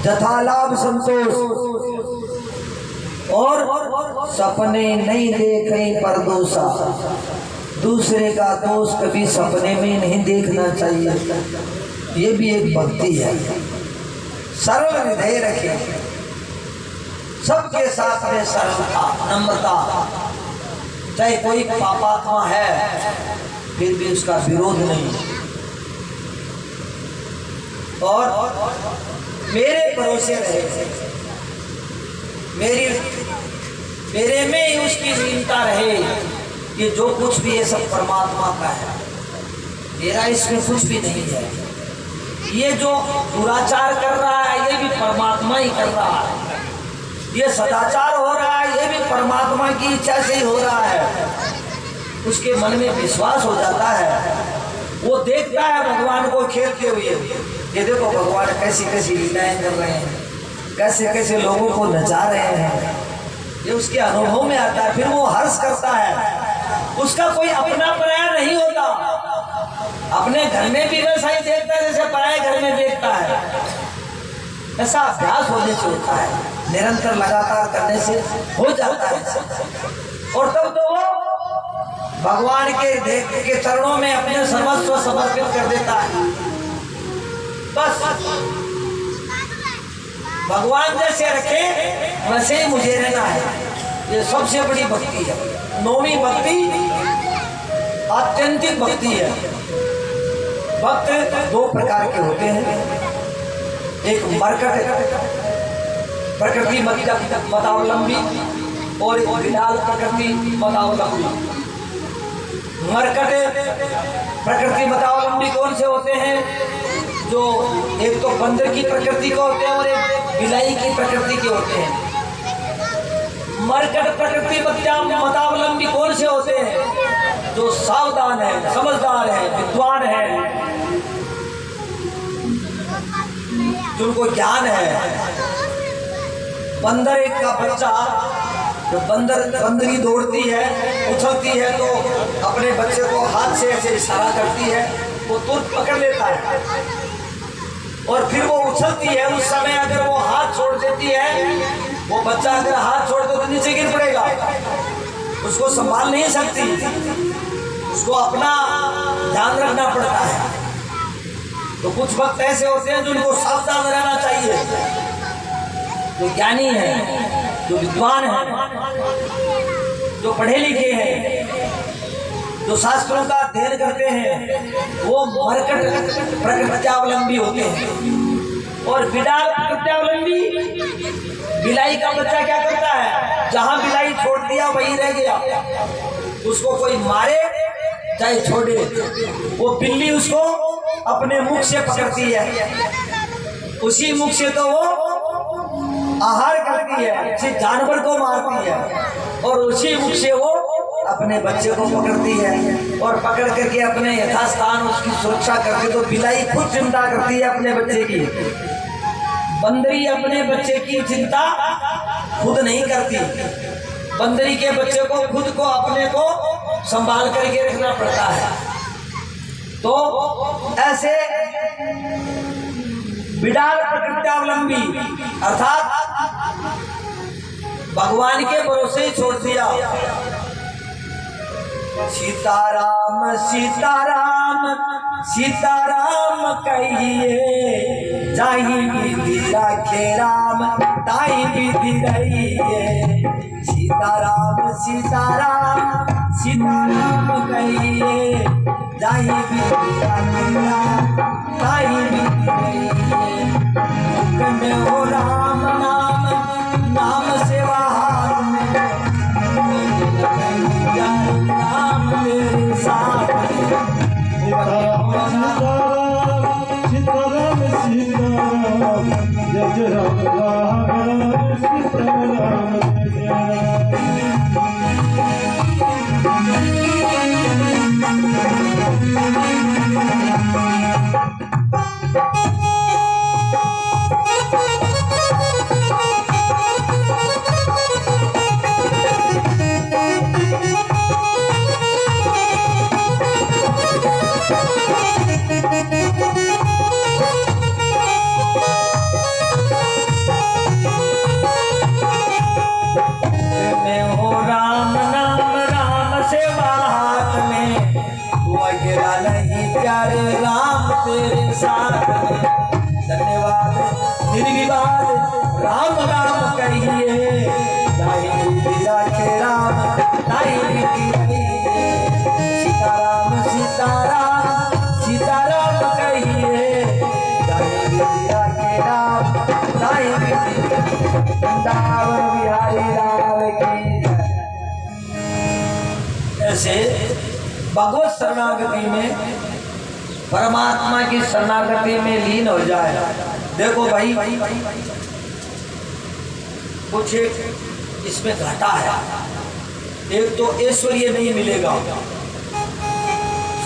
जथालाभ संतोष और सपने नहीं देखे परदोषा। दूसरे का दोष कभी सपने में नहीं देखना चाहिए, ये भी एक भक्ति है। सरल हृदय रखे, सबके साथ में सरलता, नम्रता। चाहे कोई पापात्मा है फिर भी उसका विरोध नहीं। और मेरे भरोसे रहे, मेरे में ही उसकी लीनता रहे कि जो कुछ भी है सब परमात्मा का है, मेरा इसमें कुछ भी नहीं है। ये जो दुराचार कर रहा है ये भी परमात्मा ही कर रहा है, ये सदाचार हो रहा है ये भी परमात्मा की इच्छा से ही हो रहा है। उसके मन में विश्वास हो जाता है, वो देखता है भगवान को खेलते हुए, ये देखो भगवान कैसी कैसी लीलाएं कर रहे हैं, कैसे कैसे लोगों को नचा रहे हैं, ये उसके अनुभव में आता है। फिर वो हर्ष करता है, उसका कोई अपना पराया नहीं होता। अपने घर में भी वैसा ही देखता है जैसे पराये घर में देखता है। ऐसा अभ्यास होने से होता है, निरंतर लगातार करने से हो जाता है। और तब तो वो भगवान के चरणों में अपने सर्वस्व समर्पित कर देता है। बस भगवान जैसे रखे वैसे ही मुझे रहना है, ये सबसे बड़ी भक्ति है। नौवीं भक्ति आत्यंतिक भक्ति है। भक्त दो प्रकार के होते हैं, एक मरकट प्रकृति मतावलंबी और एक विलाल प्रकृति मतावलंबी। मरकट प्रकृति मतावलंबी कौन से होते हैं? जो एक तो बंदर की प्रकृति के होते हैं और एक बिलाई की प्रकृति के होते हैं। मरकट प्रकृति मतावलंबी कौन से होते हैं? जो सावधान है, समझदार है, विद्वान है, जिनको ज्ञान है। बंदर एक का बच्चा, तो बंदरी दौड़ती है, उछलती है तो अपने बच्चे को हाथ से ऐसे इशारा करती है, वो तुरंत पकड़ लेता है। और फिर वो उछलती है, उस समय अगर वो हाथ छोड़ देती है, वो बच्चा अगर हाथ छोड़ दे तो नीचे गिर पड़ेगा, उसको संभाल नहीं सकती, उसको अपना ध्यान रखना पड़ता है। तो कुछ वक्त ऐसे होते हैं जिनको सावधान रहना चाहिए, जो ज्ञानी है, जो विद्वान है, जो पढ़े लिखे हैं, जो शास्त्रों का अध्ययन करते हैं, वो मरकट प्रकृत्यावलंबी होते हैं। और बिडाल प्रकृत्यावलंबी, बिलाई का बच्चा क्या करता है, जहां बिलाई छोड़ दिया वहीं रह गया, उसको कोई मारे चाहे छोड़े, वो बिल्ली उसको अपने मुख से पकड़ती है, उसी मुख से तो वो आहार करती है, उसी जानवर को मारती है, और उसी मुख से वो अपने बच्चे को पकड़ती है, और पकड़ करके अपने यथास्थान उसकी सुरक्षा करके, तो बिलाई खुद चिंता करती है अपने बच्चे की, बंदरी अपने बच्चे की चिंता खुद नहीं करती, बंदरी के बच्चे को खुद को अपने को संभाल करके रखना पड़ता है। तो ऐसे बिडाल प्रकृत्यावलंबी अर्थात भगवान के भरोसे ही छोड़ दिया। सीताराम सीताराम सीताराम कहिए, जाहि विधि राखे राम ताहि विधि रहिए। सीताराम सीताराम सीताराम कहिए, जाहि विधि राखे राम ताहि विधि रहिए। मुख में हो राम नाम, नाम सेवा हाथ में, राम मेरे साथ। सीताराम सीताराम सीताराम, जय जय राम राम सीताराम जय राम तेरे साथ में। धन्यवाद। निर्विवाद राम राम कहिए, ताहि विधि राखे राम ताहि विधि रहिए। सीताराम सीताराम सीताराम कहिए, ताहि विधि राखे राम ताहि विधि रहिए। वृंदावन बिहारी लाल की जय। ऐसे भगवत शरणागति में, परमात्मा की शरणागति में लीन हो जाए। देखो भाई, कुछ एक इसमें घाटा है। एक तो ऐश्वर्य नहीं मिलेगा,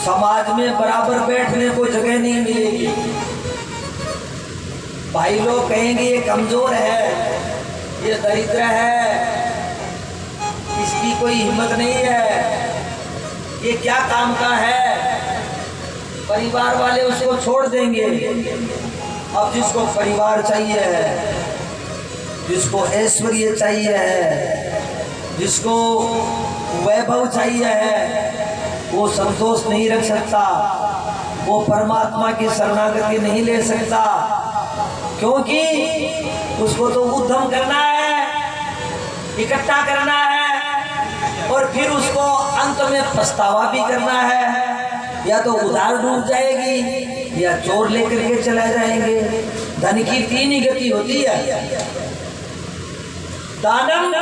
समाज में बराबर बैठने को जगह नहीं मिलेगी, भाई लोग कहेंगे ये कमजोर है, ये दरिद्र है, इसकी कोई हिम्मत नहीं है, ये क्या काम का है, परिवार वाले उसको छोड़ देंगे। अब जिसको परिवार चाहिए है, जिसको ऐश्वर्य चाहिए है, जिसको वैभव चाहिए है, वो संतोष नहीं रख सकता, वो परमात्मा की शरणागति नहीं ले सकता, क्योंकि उसको तो उद्यम करना है, इकट्ठा करना है, और फिर उसको अंत में पछतावा भी करना है। या तो उधार डूब जाएगी, या चोर लेकर के चले जाएंगे। धन की तीन ही गति होती है, दानम,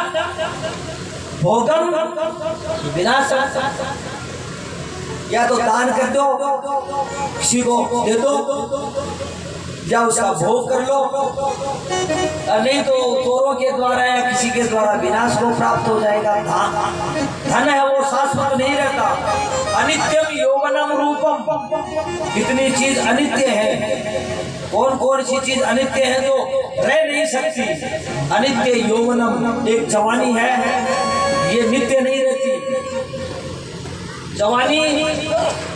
भोगम, विनाशम। या तो दान कर दो, किसी को दे दो, या उसका भोग कर लो, नहीं तो चोरों के द्वारा या किसी के द्वारा विनाश को प्राप्त हो जाएगा। धन है वो शाश्वत नहीं रहता। अनित्यम यौवनम रूपम, इतनी चीज अनित्य है। कौन कौन सी चीज अनित्य है जो रह नहीं सकती। अनित्य यौवनम, एक जवानी है, ये नित्य नहीं रहती। जवानी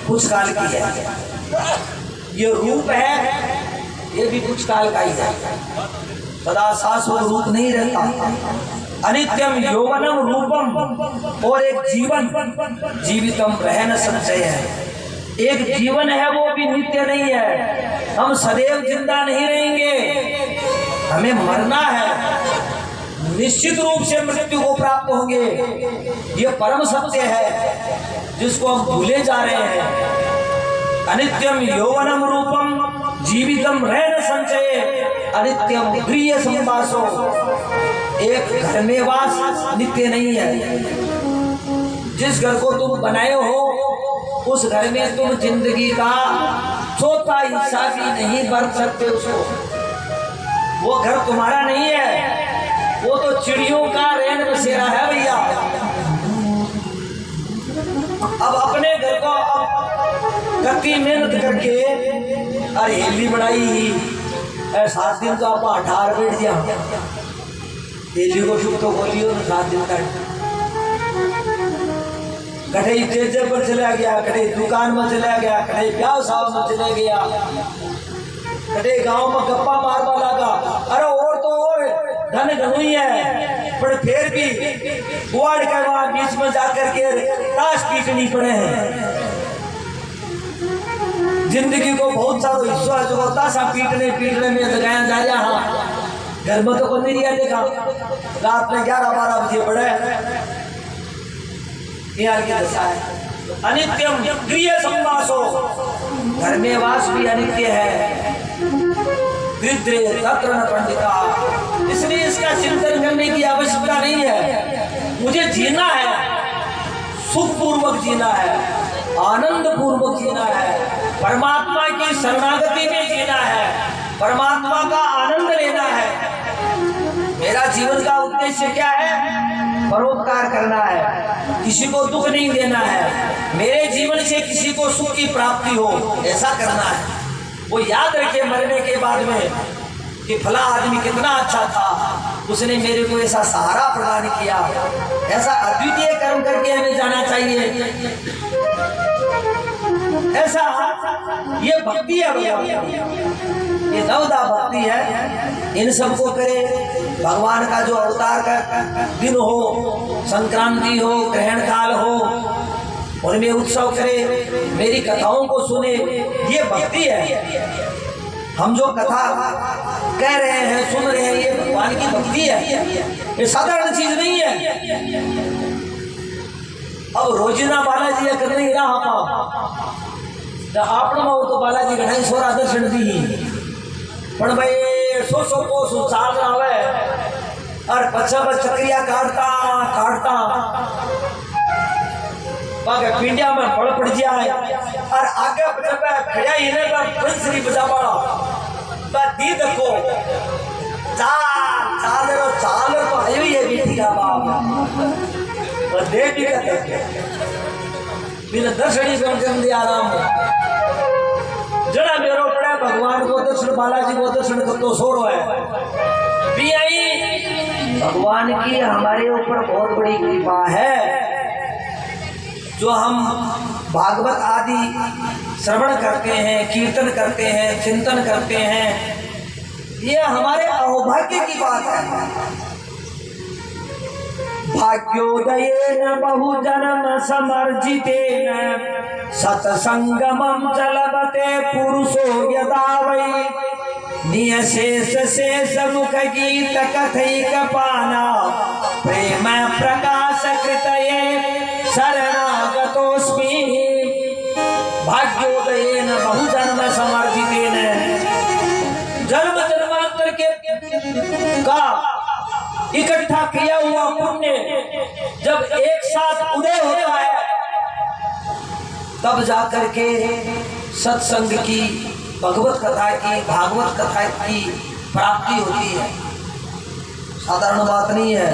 कुछ काल की है, ये रूप है, ये भी कुछ काल का ही है, सदा शाश्वत रूप नहीं रहता। अनित्यम यौवनम रूपम, और एक जीवन, जीवितम रहन संचय है। एक जीवन है वो भी नित्य नहीं है, हम सदैव जिंदा नहीं रहेंगे, हमें मरना है। निश्चित रूप से मृत्यु को प्राप्त होंगे। ये परम सत्य है जिसको हम भूले जा रहे हैं। अनित्यम यौवनम रूपम जीवितम रहन संचय अनित्यम गृह संवासो। एक घर में वास नित्य नहीं है। जिस घर को तुम बनाए हो उस घर में तुम जिंदगी का चौथा हिस्सा भी नहीं बरत सकते उसको। वो घर तुम्हारा नहीं है, वो तो चिड़ियों का रैन बसेरा है भैया। अब अपने घर को कति मेहनत करके अरे हेली बनाई 7 दिन तो आप 18 बैठ जा हेली को शुभ तो बोलियो 7 दिन तक कटे तेजे पर चला गया, कटे दुकान में चला गया, कटे ब्याह साहब में चला गया, कटे गांव में गप्पा मारवा लगा। अरे और तो और धन धनुई है, पर फिर भी गुआड़ के वहां बीच में जाकर के ताश पीटनी पड़े हैं। जिंदगी को बहुत सारा हिस्सा जो ताशा पीटने में लगाया जा रहा। हाँ घर में तो कोई नहीं दिया देखा, रात में 11-12 बजे पड़े। अनित्यम गृह संवासो, घर में वास भी अनित्य है। तत्र न पंडिता, इसलिए इसका चिंतन करने की आवश्यकता नहीं है। मुझे जीना है, सुख पूर्वक जीना है, आनंद पूर्वक जीना है, परमात्मा की शरणागति में जीना है, परमात्मा का आनंद लेना है। मेरा जीवन का उद्देश्य क्या है? परोपकार करना है, किसी को दुख नहीं देना है, मेरे जीवन से किसी को सुख की प्राप्ति हो, ऐसा करना है। वो याद रखे मरने के बाद में कि फला आदमी कितना अच्छा था, उसने मेरे को ऐसा सहारा प्रदान किया। ऐसा अद्वितीय कर्म करके हमें जाना चाहिए। ऐसा ये भक्ति है, ये नवदा भक्ति है। इन सबको करे। भगवान का जो अवतार का दिन हो, संक्रांति हो, ग्रहण काल हो, उनमें उत्सव करे, मेरी कथाओं को सुने, ये भक्ति है। हम जो कथा कह रहे हैं, सुन रहे हैं, ये भगवान की भक्ति है। ये साधारण चीज नहीं है। अब रोजीना बालाजी कर नहीं रहा आपने तो बालाजी घटाई सोरा दर्शन दी, पण भाई 100 को साल आवे और बच्चा चक्रिया काटता बागे पिंडिया में बड़ पड़ जाए और आगे जब खड़ा ही ने बंसरी बजा पड़ा बा दी देखो चाल तो आयो ये बेटी का बाप और दे भी कहते बिना दर्शनी कर दे आराम जड़ा मेरो पड़ा भगवान को दर्शन, बालाजी को दर्शन कर तो सो रहा है भी आई। भगवान की हमारे ऊपर बहुत बड़ी कृपा है। जो हम भागवत आदि श्रवण करते हैं, कीर्तन करते हैं, चिंतन करते हैं, ये हमारे अहोभाग्य की बात है। भाग्योदयेन बहुजन्म समर्जितेन सत्संगमं चलवते पुरुषो यदा वै नियशेष शेष मुख गीत कथैक पाना प्रेम प्रकाश कृतये शरणागतोस्मि। भाग्योदयेन बहुजन्म समर्जितेन, जन्म जन्मांतर के का इकट्ठा किया हुआ पुण्य जब एक साथ उदय होता है, तब जाकर के सत्संग की, भगवत कथा की, भागवत कथा की प्राप्ति होती है। साधारण बात नहीं है।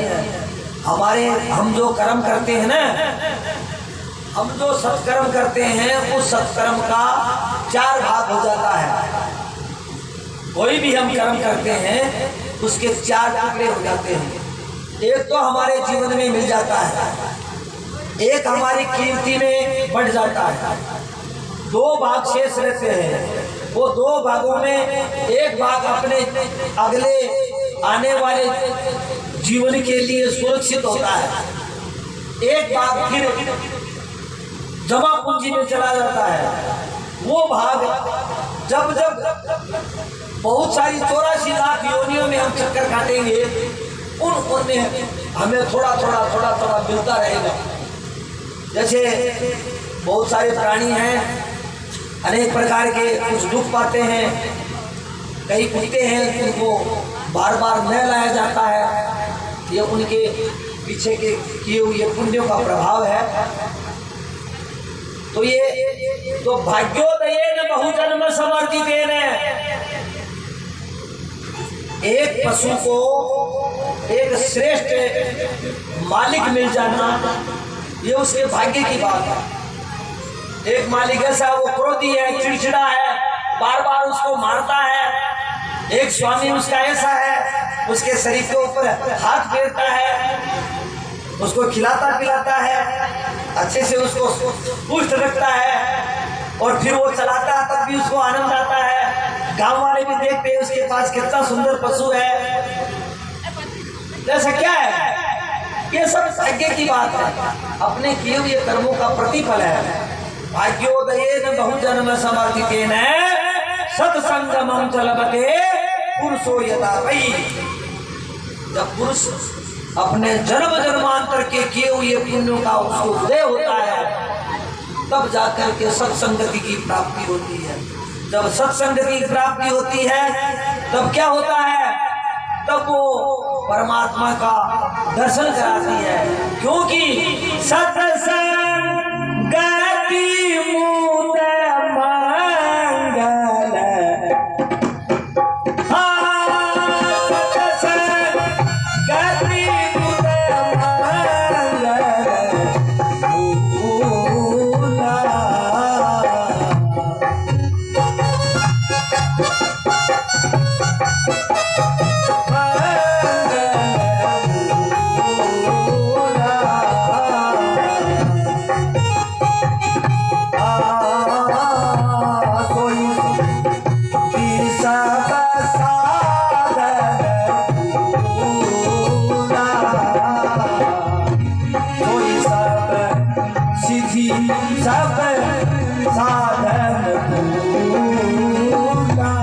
हम जो कर्म करते हैं ना, हम जो सत्कर्म करते हैं, उस सत्कर्म का 4 भाग हो जाता है। कोई भी हम कर्म करते हैं उसके 4 टुकड़े हो जाते हैं। एक तो हमारे जीवन में मिल जाता है, एक हमारी कीर्ति में बढ़ जाता है, 2 भाग शेष रहते हैं। वो 2 भागों में एक भाग अपने अगले आने वाले जीवन के लिए सुरक्षित होता है, एक भाग फिर जमा पूंजी में चला जाता है। वो भाग जब बहुत सारी 84 लाख योनियों में हम चक्कर काटेंगे, उन पुण्य हमें थोड़ा थोड़ा मिलता रहेगा। जैसे बहुत सारे प्राणी हैं, अनेक प्रकार के, कुछ दुख पाते हैं, कई कुत्ते हैं, उनको बार बार न लाया जाता है। ये उनके पीछे के किए हुए पुण्यों का प्रभाव है। तो ये तो भाग्योदयेन बहुजन्म समर्थितेन, एक पशु को एक श्रेष्ठ मालिक मिल जाना, ये उसके भाग्य की बात है। एक मालिक ऐसा, वो क्रोधी है, चिड़चिड़ा है, बार बार उसको मारता है। एक स्वामी उसका ऐसा है, उसके शरीर के ऊपर हाथ फेरता है, उसको खिलाता पिलाता है, अच्छे से उसको पुष्ट रखता है, और फिर वो चलाता है तब भी उसको आनंद आता है। गांव वाले भी देखते हैं उसके पास कितना सुंदर पशु है। ऐसा क्या है? ये सब भाग्य की बात है, अपने किए हुए कर्मों का प्रतिफल है। भाग्योदयेन बहुजन्म समर्थितेन सत्संगमं च लभते पुरुषो यथा वै। जब पुरुष अपने जन्म जन्मांतर के किए हुए पुण्यों का उसको उदय होता है, तब जाकर के सत्संगति की प्राप्ति होती है। जब सत्संगति की प्राप्ति होती है, तब क्या होता है? तब वो परमात्मा का दर्शन कराती है, क्योंकि सत्संग गति मूल मंगल, सत्संग गति मूल सब साधन पूरा।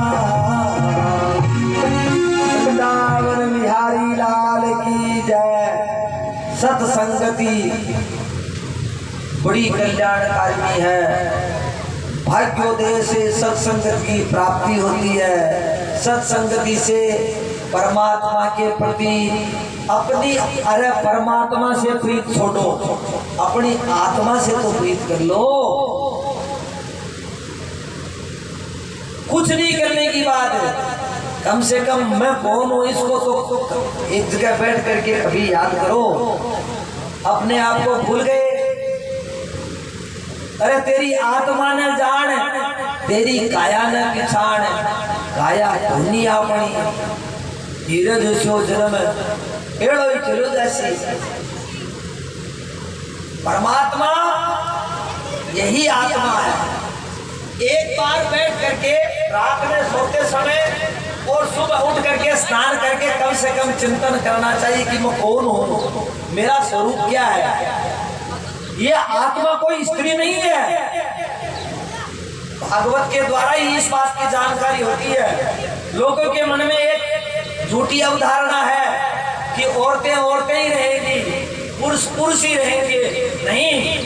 वृंदावन बिहारी लाल की जय। सत्संगति बड़ी कल्याणकारी है। भाग्योदय से सत्संगति की प्राप्ति होती है। सत्संगति से परमात्मा के प्रति अपनी, अरे परमात्मा से प्रीत छोड़ो, अपनी आत्मा से तो प्रीत कर लो। कुछ नहीं करने की बात है, कम से कम मैं कौन हूं इसको तो एक जगह बैठ करके कभी याद करो। अपने आप को भूल गए। अरे तेरी आत्मा ने जान, तेरी काया ने पिछाण, काया धुनी अपनी धीरज सो जन्म एड़ो ही चलो जैसी। परमात्मा यही आत्मा है। एक बार बैठ करके रात में सोते समय और सुबह उठ करके स्नान करके कम से कम चिंतन करना चाहिए कि मैं कौन हूँ, मेरा स्वरूप क्या है। ये आत्मा कोई स्त्री नहीं है। भागवत के द्वारा ही इस बात की जानकारी होती है। लोगों के मन में एक झूठी अवधारणा है कि औरतें औरतें ही रहेंगी, पुरुष पुरुष ही रहेंगे। नहीं,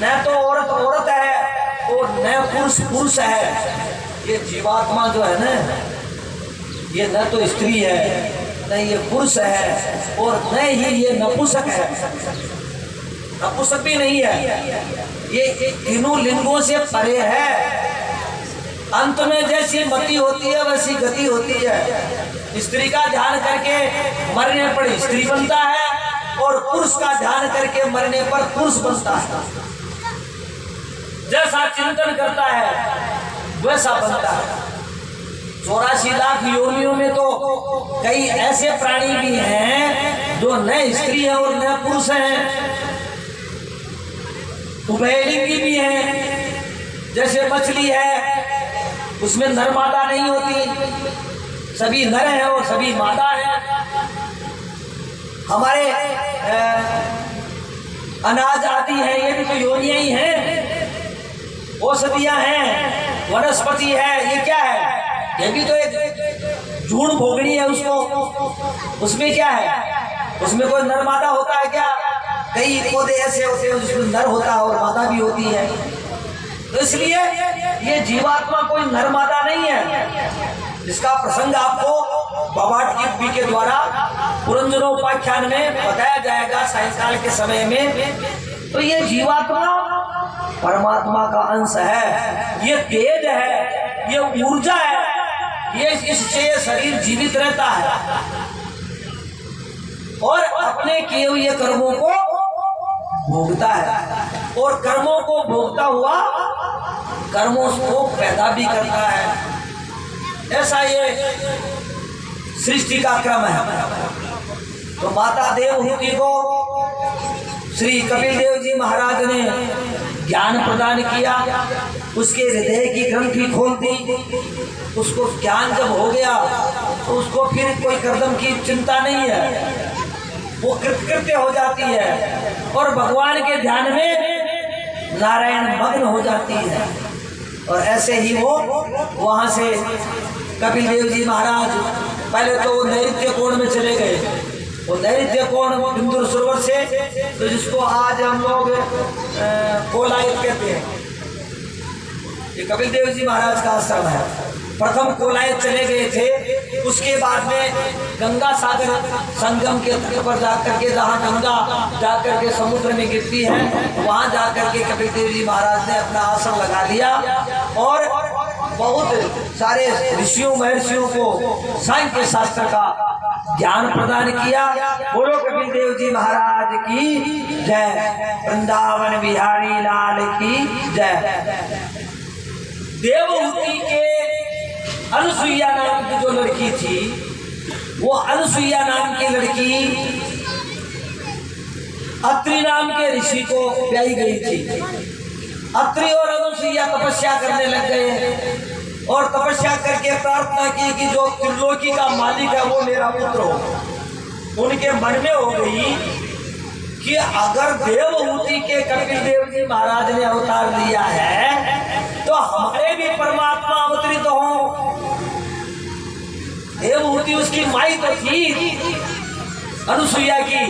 न तो औरत औरत है और न पुरुष पुरुष है। ये जीवात्मा जो है ना, ये न तो स्त्री है, न ये पुरुष है, और न ही ये नपुंसक है। नपुंसक भी नहीं है, ये तीनों लिंगों से परे है। अंत में जैसी मति होती है वैसी गति होती है। स्त्री का ध्यान करके मरने पर स्त्री बनता है, और पुरुष का ध्यान करके मरने पर पुरुष बनता है। जैसा चिंतन करता है वैसा बनता है। 84 लाख योनियों में तो कई ऐसे प्राणी भी हैं जो न स्त्री है और न पुरुष हैं, उभयलिंगी भी हैं। जैसे मछली है, उसमें नर मादा नहीं होती, सभी नर हैं और सभी मादा हैं। हमारे अनाज आदि है, ये भी तो योनियां ही हैं। औषधियां हैं, वनस्पति है, ये क्या है? ये भी तो एक झूठ भोगनी है उसको। उसमें क्या है? उसमें कोई नर मादा होता है क्या? कई पौधे ऐसे होते हैं जिसमें नर होता है और मादा भी होती है। तो इसलिए ये जीवात्मा कोई नर मादा नहीं है। इसका प्रसंग आपको बाबा टीपी के द्वारा पुरंजनोपाख्यान में बताया जाएगा सायंकाल के समय में। तो ये जीवात्मा परमात्मा का अंश है, ये तेज है, ये ऊर्जा है, ये इससे शरीर जीवित रहता है और अपने किए हुए कर्मों को भोगता है और कर्मों को भोगता हुआ कर्मों को पैदा भी करता है। ऐसा ये सृष्टि का क्रम है। तो माता देवहूति को श्री कपिल देव जी महाराज ने ज्ञान प्रदान किया, उसके हृदय की ग्रंथि खोल दी। उसको ज्ञान जब हो गया तो उसको फिर कोई कर्दम की चिंता नहीं है, वो कृतकृत्य हो जाती है और भगवान के ध्यान में नारायण मग्न हो जाती है। और ऐसे ही वो वहां से कपिल देव जी महाराज पहले तो वो नैऋत्य कोण में चले गए। वो नैऋत्य कोण बिंदु सरोवर से, तो जिसको आज हम लोग कोलायत कहते हैं, ये कपिल देव जी महाराज का आश्रम है। प्रथम कोलायत चले गए थे, उसके बाद में गंगा सागर संगम के तट पर जाकर के, जहाँ गंगा जाकर के समुद्र में गिरती है, वहां जाकर के कपिल देव जी महाराज ने अपना आश्रम लगा लिया और बहुत सारे ऋषियों महर्षियों को सांख्य शास्त्र का ज्ञान प्रदान किया। बोलो कपिल देव जी महाराज की जय, वृंदावन बिहारी लाल की जय। देवहूति के अनुसुईया नाम की जो लड़की थी, वो अनुसुईया नाम की लड़की अत्रि नाम के ऋषि को ब्याही गई थी। अत्रि और अनुसुईया तपस्या करने लग गए और तपस्या करके प्रार्थना की कि जो त्रिलोकी का मालिक है वो मेरा पुत्र हो। उनके मन में हो गई कि अगर देवहूति के कपिल देव जी महाराज ने अवतार लिया है तो हमारे भी परमात्मा अवतरित हो। देवहूति उसकी माई तो थी अनुसुईया की,